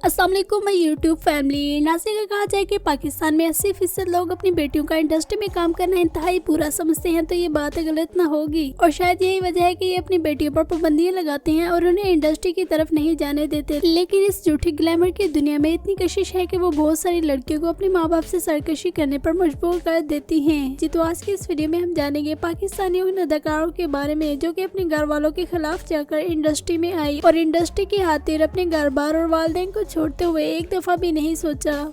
अस्सलाम वालेकुम my YouTube family. नाज़रीन, अगर कहा जाए कि पाकिस्तान में 80% लोग अपनी बेटियों का इंडस्ट्री में काम करना इंतहाई बुरा समझते हैं तो ये बात गलत ना होगी। और शायद यही वजह है कि ये अपनी बेटियों पर पाबंदियां लगाते हैं और उन्हें इंडस्ट्री की तरफ नहीं जाने देते। लेकिन इस झूठी ग्लैमर की दुनिया में इतनी कशिश है कि वो बहुत सारी लड़कियों को अपने माँ बाप से सरकशी करने पर मजबूर कर देती है। जी तो आज की इस वीडियो में हम जानेंगे पाकिस्तानी उन अदाकारों के बारे में जो कि अपने घर वालों के खिलाफ जाकर इंडस्ट्री में आई और इंडस्ट्री की खातिर अपने घर बार और वालिदैन को छोड़ते हुए एक दफा भी नहीं सोचा।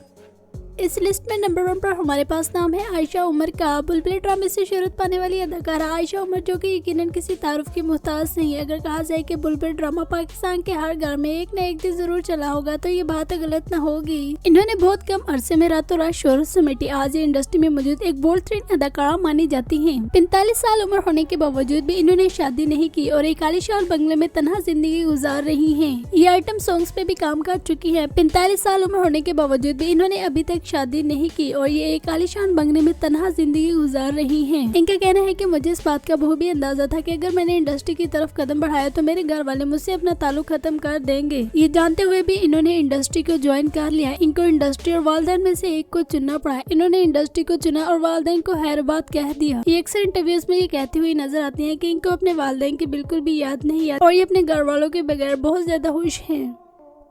इस लिस्ट में नंबर 1 पर हमारे पास नाम है आयशा उमर का। बुलबुल ड्रामे से शोहरत पाने वाली अदाकारा आयशा उमर, जो कि यकीनन किसी तारुफ की मोहताज नहीं है। अगर कहा जाए कि बुलबुल ड्रामा पाकिस्तान के हर घर में एक न एक दिन जरूर चला होगा तो ये बात गलत न होगी। इन्होंने बहुत कम अरसे में रातों रात शोहरत समेटी। आज ये इंडस्ट्री में मौजूद एक बोल्ड तरीन अदाकारा मानी जाती है। 45 साल उम्र होने के बावजूद भी इन्होंने शादी नहीं की और एक आलीशान बंगले में तन्हा जिंदगी गुजार रही है। ये आइटम सॉन्ग्स पे भी काम कर चुकी है। 45 साल उम्र होने के बावजूद भी इन्होंने अभी तक शादी नहीं की और ये एक आलीशान बंगले में तन्हा जिंदगी गुजार रही हैं। इनका कहना है कि मुझे इस बात का बखूबी अंदाजा था कि अगर मैंने इंडस्ट्री की तरफ कदम बढ़ाया तो मेरे घर वाले मुझसे अपना ताल्लुक खत्म कर देंगे। ये जानते हुए भी इन्होंने इंडस्ट्री को ज्वाइन कर लिया। इनको इंडस्ट्री और वालिदैन में से एक को चुनना पड़ा। इन्होंने इंडस्ट्री को चुना और वालिदैन को हैरबाद कह दिया। ये अक्सर इंटरव्यूज में ये कहती हुई नजर आती है कि इनको अपने वालिदैन की बिल्कुल भी याद नहीं आती और ये अपने घर वालों के बगैर बहुत ज्यादा खुश है।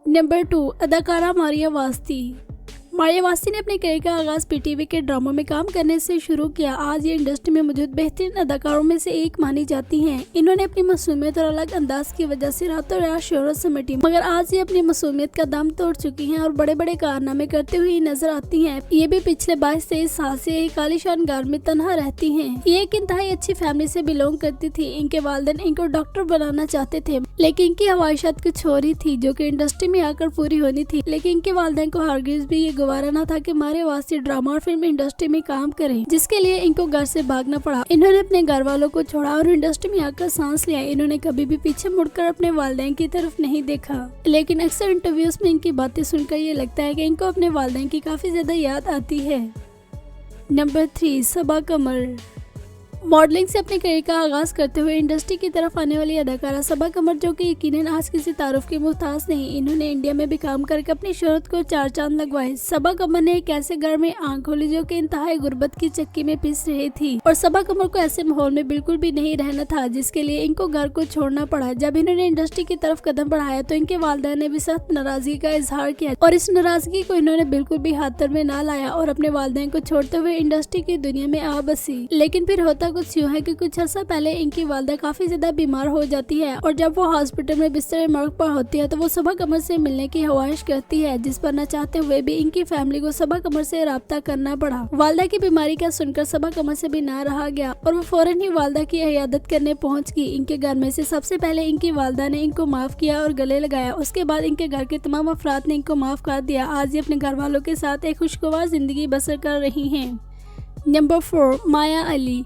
नंबर 2, अदाकारा मारिया वास्ती। मारिया वास्ती ने अपने करियर का आगाज पीटीवी के ड्रामों में काम करने से शुरू किया। आज ये इंडस्ट्री में मौजूद बेहतरीन अदाकारों में से एक मानी जाती हैं। इन्होंने अपनी मासूमियत और अलग अंदाज की वजह से रातों रात शोहरत समेटी, मगर आज ये अपनी मासूमियत का दम तोड़ चुकी हैं और बड़े बड़े कारनामे करते हुए नजर आती हैं। ये भी पिछले 22-23 साल से एक आलीशान घर में तन्हा रहती हैं। ये एक इंतहाई अच्छी फैमिली से बिलोंग करती थी। इनके वालिदैन इनको डॉक्टर बनाना चाहते थे, लेकिन इनकी ख्वाहिशात कुछ और ही थी जो कि इंडस्ट्री में आकर पूरी होनी थी। लेकिन इनके वालिदैन को हरगिज भी ये गवारा न था कि मारिया वास्ती ड्रामा और फिल्म इंडस्ट्री में काम करें, जिसके लिए इनको घर से भागना पड़ा। इन्होंने अपने घर वालों को छोड़ा और इंडस्ट्री में आकर सांस लिया। इन्होंने कभी भी पीछे मुड़कर अपने वालिदैन की तरफ नहीं देखा। लेकिन अक्सर इंटरव्यूज में इनकी बातें सुनकर ये लगता है कि इनको अपने वालिदैन की काफी ज्यादा याद आती है। नंबर 3, सबा कमर। मॉडलिंग से अपने करियर का आगाज करते हुए इंडस्ट्री की तरफ आने वाली अदाकारा सबा कमर, जो कि यकीनन आज किसी तारुफ की मोहताज नहीं। इन्होंने इंडिया में भी काम करके अपनी शोहरत को 4 चांद लगवाए। सबा कमर ने एक ऐसे घर में आंख खोली जो कि इंतहाई गुर्बत की चक्की में पिस रही थी और सबा कमर को ऐसे माहौल में बिल्कुल भी नहीं रहना था, जिसके लिए इनको घर को छोड़ना पड़ा। जब इन्होंने इंडस्ट्री की तरफ कदम बढ़ाया तो इनके वालिदैन ने भी सख्त नाराजगी का इजहार किया और इस नाराजगी को इन्होंने बिल्कुल भी हाथ में ना लाया और अपने वालिदैन को छोड़ते हुए इंडस्ट्री की दुनिया में आ बसी। लेकिन फिर होता कुछ यूँ है कि कुछ अर्सा पहले इनकी वालिदा काफी ज्यादा बीमार हो जाती है और जब वो हॉस्पिटल में बिस्तर मर्ग पर होती है तो वो सबा कमर से मिलने की ख्वाहिश करती है, जिस पर न चाहते हुए भी इनकी फैमिली को सबा कमर से राब्ता करना पड़ा। वालिदा की बीमारी का सुनकर सबा कमर से भी ना रहा गया और वो फौरन ही वालिदा की इयादत करने पहुंच गई। इनके घर में से सबसे पहले इनकी वालिदा ने इनको माफ किया और गले लगाया। उसके बाद इनके घर के तमाम अफराद ने इनको माफ कर दिया। आज ये अपने घर वालों के साथ एक खुशगवार जिंदगी बसर कर रही है। नंबर 4, माया अली।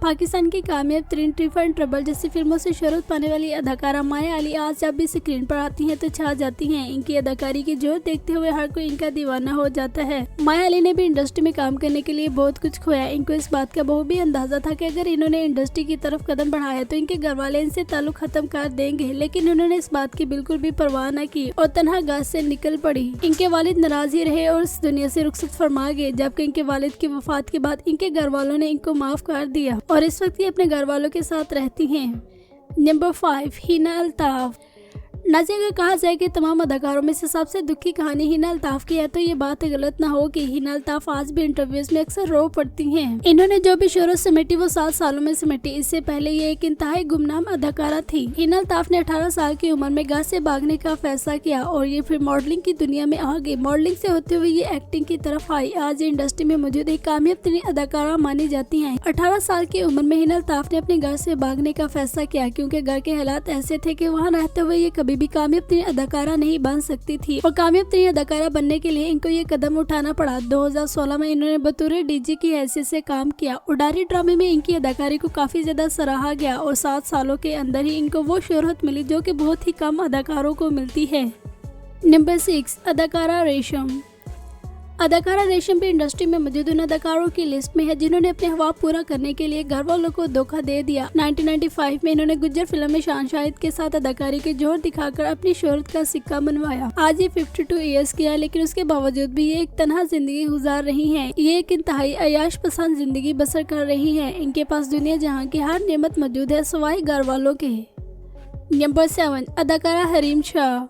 पाकिस्तान की कामयाब तरीन ट्रिप एंड ट्रबल जैसी फिल्मों से शोहरत पाने वाली अदाकारा माया अली आज जब भी स्क्रीन पर आती हैं तो छा जाती हैं। इनकी अदाकारी की जोर देखते हुए हर कोई इनका दीवाना हो जाता है। माया अली ने भी इंडस्ट्री में काम करने के लिए बहुत कुछ खोया। इनको इस बात का बहुत भी अंदाजा था कि अगर इन्होंने इंडस्ट्री की तरफ कदम बढ़ाया तो इनके घर वाले इनसे ताल्लुक खत्म कर देंगे, लेकिन उन्होंने इस बात की बिल्कुल भी परवाह न की और तन्हा गाज से निकल पड़ी। इनके वालिद नाराज ही रहे और इस दुनिया से रुखसत फरमा गए, जबकि इनके वालिद की वफात के बाद इनके घर वालों ने इनको माफ कर दिया और इस वक्त ये अपने घर वालों के साथ रहती हैं। नंबर 5, हिना अल्ताफ। नाज़रीन, अगर कहा जाए कि तमाम अदाकारों में से सबसे दुखी कहानी हिना अल्ताफ की है तो ये बात गलत ना हो कि हिना अल्ताफ आज भी इंटरव्यूज में अक्सर रो पड़ती हैं। इन्होंने जो भी शोहरत समेटी वो 7 सालों में समेटी। इससे पहले ये एक इंतहाई गुमनाम अदाकारा थी। हिना अल्ताफ ने 18 साल की उम्र में घर से भागने का फैसला किया और ये फिर मॉडलिंग की दुनिया में आ गई। मॉडलिंग से होते हुए ये एक्टिंग की तरफ आई। आज ये इंडस्ट्री में मौजूद एक कामयाब तरीन अदाकारा मानी जाती है। 18 साल की उम्र में हिना अल्ताफ ने अपने घर से भागने का फैसला किया क्योंकि घर के हालात ऐसे थे कि वहाँ रहते हुए ये कभी भी कामयाब तरीन अदाकारा नहीं बन सकती थी और कामयाब तरीन अदाकारा बनने के लिए इनको ये कदम उठाना पड़ा। 2016 में इन्होंने बतौर डीजी की हैसियत से काम किया। उडारी ड्रामे में इनकी अदाकारी को काफी ज्यादा सराहा गया और 7 सालों के अंदर ही इनको वो शोहरत मिली जो कि बहुत ही कम अदाकारों को मिलती है। नंबर 6, अदाकारा रेशम। अदाकारा रेशम भी इंडस्ट्री में मौजूद उन अदाकारों की लिस्ट में है जिन्होंने अपने ख्वाब पूरा करने के लिए घर वालों को धोखा दे दिया। 1995 में इन्होंने गुज्जर फिल्म में शान शाहिद के साथ अदाकारी के जोर दिखाकर अपनी शोहरत का सिक्का मनवाया। आज ये 52 ईयर्स की है, लेकिन उसके बावजूद भी ये एक तन्हा जिंदगी गुजार रही हैं। ये एक इंतहाई अयाश पसंद जिंदगी बसर कर रही हैं। इनके पास दुनिया जहां की हर नेमत मौजूद है सिवाय घर वालों के। नंबर 7, अदाकारा हरीम शाह।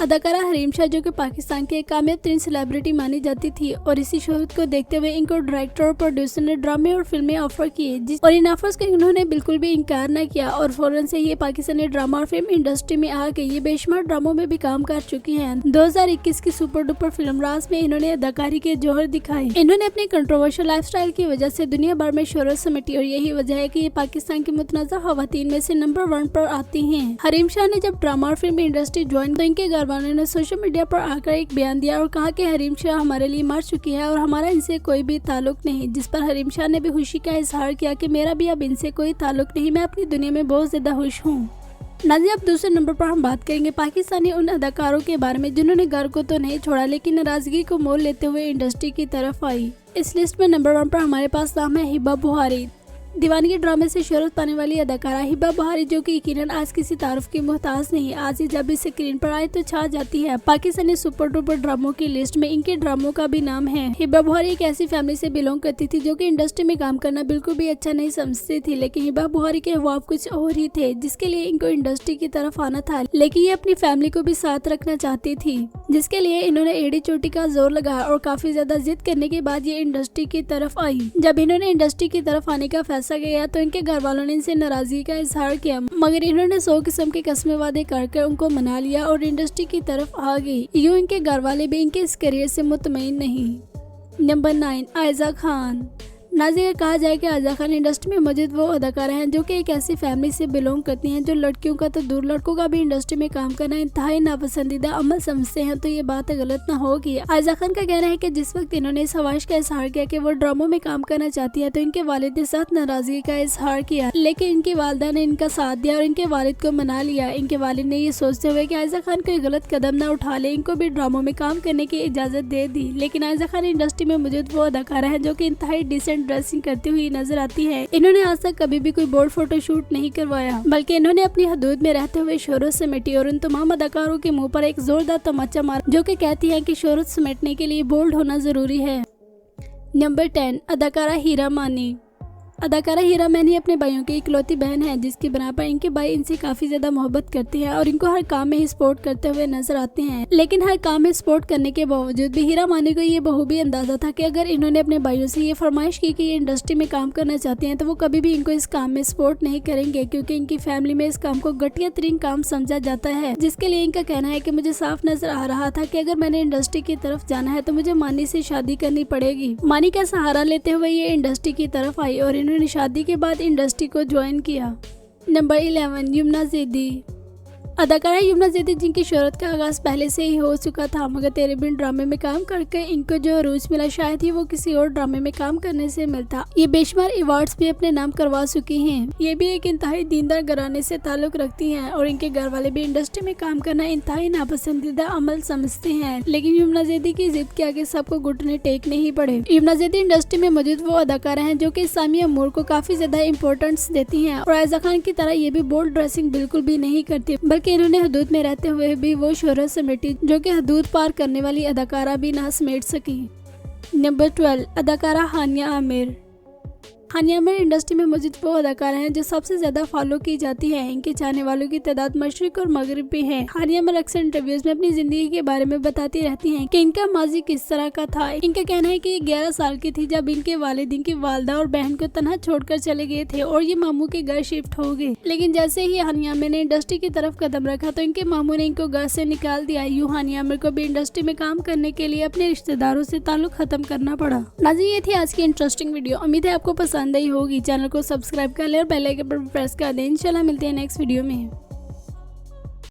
अदाकारा हरीम शाह जो कि पाकिस्तान के एक कामयाब तरीन सेलिब्रिटी मानी जाती थी और इसी शोहरत को देखते हुए इनको डायरेक्टर और प्रोड्यूसर ने ड्रामे और फिल्में ऑफर किए और इन ऑफर्स को इन्होंने बिल्कुल भी इनकार न किया और फौरन से ये पाकिस्तानी ड्रामा और फिल्म इंडस्ट्री में आ गई। ये बेशुमार ड्रामों में भी काम कर चुकी हैं। 2021 की सुपर डुपर फिल्म राज में इन्होंने अदाकारी के जौहर दिखाए। इन्होंने अपनी कंट्रोवर्शियल लाइफस्टाइल की वजह से दुनिया भर में शोहरत समेटी और यही वजह है कि ये पाकिस्तान की मुतनाज़ा खवातीन में से नंबर 1 पर आती हैं। हरीम शाह ने जब ड्रामा और फिल्म इंडस्ट्री ज्वाइन तो इनके घर वालों ने सोशल मीडिया पर आकर एक बयान दिया और कहा कि हरीम शाह हमारे लिए मर चुकी है और हमारा इनसे कोई भी ताल्लुक नहीं, जिस पर हरीम शाह ने भी खुशी का इजहार किया कि मेरा भी अब इनसे कोई ताल्लुक नहीं, मैं अपनी दुनिया में बहुत ज्यादा खुश हूँ। नाज़रीन, अब दूसरे नंबर पर हम बात करेंगे पाकिस्तानी उन अदाकारों के बारे में जिन्होंने घर को तो नहीं छोड़ा लेकिन नाराजगी को मोल लेते हुए इंडस्ट्री की तरफ आई। इस लिस्ट में नंबर 1 पर हमारे पास नाम है हिबा बुहारी। दीवानगी ड्रामे से शोहरत पाने वाली अदाकारा हिबा बुहारी जो कि यकीनन आज किसी तारुफ की मोहताज नहीं, आज ही जब भी स्क्रीन पर आए तो छा जाती है। पाकिस्तानी सुपर डुपर ड्रामों की लिस्ट में इनके ड्रामों का भी नाम है। हिबा बुहारी एक ऐसी फैमिली से बिलोंग करती थी जो कि इंडस्ट्री में काम करना बिल्कुल भी अच्छा नहीं समझती थी, लेकिन हिबा बुहारी के ख्वाब कुछ और ही थे जिसके लिए इनको इंडस्ट्री की तरफ आना था, लेकिन ये अपनी फैमिली को भी साथ रखना चाहती थी, जिसके लिए इन्होंने एड़ी चोटी का जोर लगाया और काफी ज्यादा जिद करने के बाद ये इंडस्ट्री की तरफ आई। जब इन्होंने इंडस्ट्री की तरफ आने का फैसला किया तो इनके घर वालों ने इनसे नाराजगी का इजहार किया, मगर इन्होंने 100 किस्म के कस्में वादे कर उनको मना लिया और इंडस्ट्री की तरफ आ गई। यूं इनके घर वाले भी इनके इस करियर से मुतमईन नहीं। नंबर 9, आयजा खान। नाज़रीन, कहा जाए कि आयजा खान इंडस्ट्री में मौजूद वो अदाकारा हैं जो कि एक ऐसी फैमिली से बिलोंग करती हैं जो लड़कियों का तो दूर लड़कों का भी इंडस्ट्री में काम करना इंतहाई नापसंदीदा अमल समझते हैं, तो ये बात गलत ना होगी। आयजा खान का कहना है कि जिस वक्त इन्होंने इस ख्वाहिश का इजहार किया कि वो ड्रामों में काम करना चाहती है तो इनके वालिद ने सख्त नाराजगी का इजहार किया, लेकिन इनकी वालिदा ने इनका साथ दिया और इनके वालिद को मना लिया। इनके वालिद ने ये सोचते हुए कि आयजा खान कोई गलत कदम न उठा ले, इनको भी ड्रामों में काम करने की इजाजत दे दी। लेकिन आयजा खान इंडस्ट्री में मौजूद वो अदाकारा है जो कि इंतहाई डिसेंट ड्रेसिंग करती हुई नजर आती है। इन्होंने आज तक कभी भी कोई बोल्ड फोटोशूट नहीं करवाया, बल्कि इन्होंने अपनी हदूद में रहते हुए शोहरत समेटी और उन तमाम अदाकारों के मुंह पर एक जोरदार तमाचा मारा जो कि कहती है कि शोहरत समेटने के लिए बोल्ड होना जरूरी है। नंबर 10, अदाकारा हीरा मानी। अदाकारा हीरा मानी अपने भाइयों की इकलौती बहन है जिसकी बना पर इनके भाई इनसे काफी ज्यादा मोहब्बत करते हैं और इनको हर काम में ही सपोर्ट करते हुए नजर आते हैं, लेकिन हर काम में सपोर्ट करने के बावजूद भी हीरा मानी को ये बहू भी अंदाजा था कि अगर इन्होंने अपने भाइयों से ये फरमाइश की कि ये इंडस्ट्री में काम करना चाहते हैं तो वो कभी भी इनको इस काम में सपोर्ट नहीं करेंगे, क्योंकि इनकी फैमिली में इस काम को घटिया तरीन काम समझा जाता है। जिसके लिए इनका कहना है कि मुझे साफ नजर आ रहा था कि अगर मैंने इंडस्ट्री की तरफ जाना है तो मुझे मानी से शादी करनी पड़ेगी। मानी का सहारा लेते हुए ये इंडस्ट्री की तरफ आई और इन्होंने शादी के बाद इंडस्ट्री को ज्वाइन किया। नंबर 11, यमुना ज़ैदी। अदाकारा यमुना ज़ैदी जिनकी शोहरत का आगाज पहले से ही हो चुका था, मगर तेरे बिन ड्रामे में काम करके इनको जो अरूज मिला शायद ही वो किसी और ड्रामे में काम करने से मिलता। ये बेशुमार अवार्ड्स भी अपने नाम करवा चुकी हैं। ये भी एक इंतहाई दीनदार घराने से ताल्लुक रखती हैं और इनके घर वाले भी इंडस्ट्री में काम करना इंतहाई नापसंदीदा अमल समझते हैं, लेकिन यमुना ज़ैदी की जिद के आगे सबको घुटने टेकने ही पड़े। यमुना ज़ैदी इंडस्ट्री में मौजूद वो अदाकारा हैं जो कि इस्लामी अमूर को काफी ज्यादा इम्पोर्टेंस देती हैं और आयजा खान की तरह ये भी बोल्ड ड्रेसिंग बिल्कुल भी नहीं करती, बल्कि इन्होंने हदूद में रहते हुए भी वो शोहरत समेटी जो कि हदूद पार करने वाली अदाकारा भी ना समेट सकी। नंबर 12, अदाकारा हानिया आमिर। हानिया आमिर इंडस्ट्री में मौजूद वो अदाकारा हैं जो सबसे ज्यादा फॉलो की जाती है। इनके चाहने वालों की तादाद मशरिक और मगरिब भी है। हानिया आमिर अक्सर इंटरव्यूज में अपनी जिंदगी के बारे में बताती रहती हैं कि इनका माजी किस तरह का था। इनका कहना है कि ये 11 साल की थी जब इनके वालिद इनकी वालदा और बहन को तनहा छोड़कर चले गए थे और ये मामू के घर शिफ्ट हो गए, लेकिन जैसे ही हानिया आमिर ने इंडस्ट्री की तरफ कदम रखा तो इनके मामू ने इनको घर से निकाल दिया। यूं हानिया आमिर को भी इंडस्ट्री में काम करने के लिए अपने रिश्तेदारों से ताल्लुक खत्म करना पड़ा। नाज़रीन, ये थी आज की इंटरेस्टिंग वीडियो। उम्मीद है आपको पसंद आई होगी। चैनल को सब्सक्राइब कर ले और बेल आइकन पर प्रेस कर दें। इंशाल्लाह मिलते हैं नेक्स्ट वीडियो में।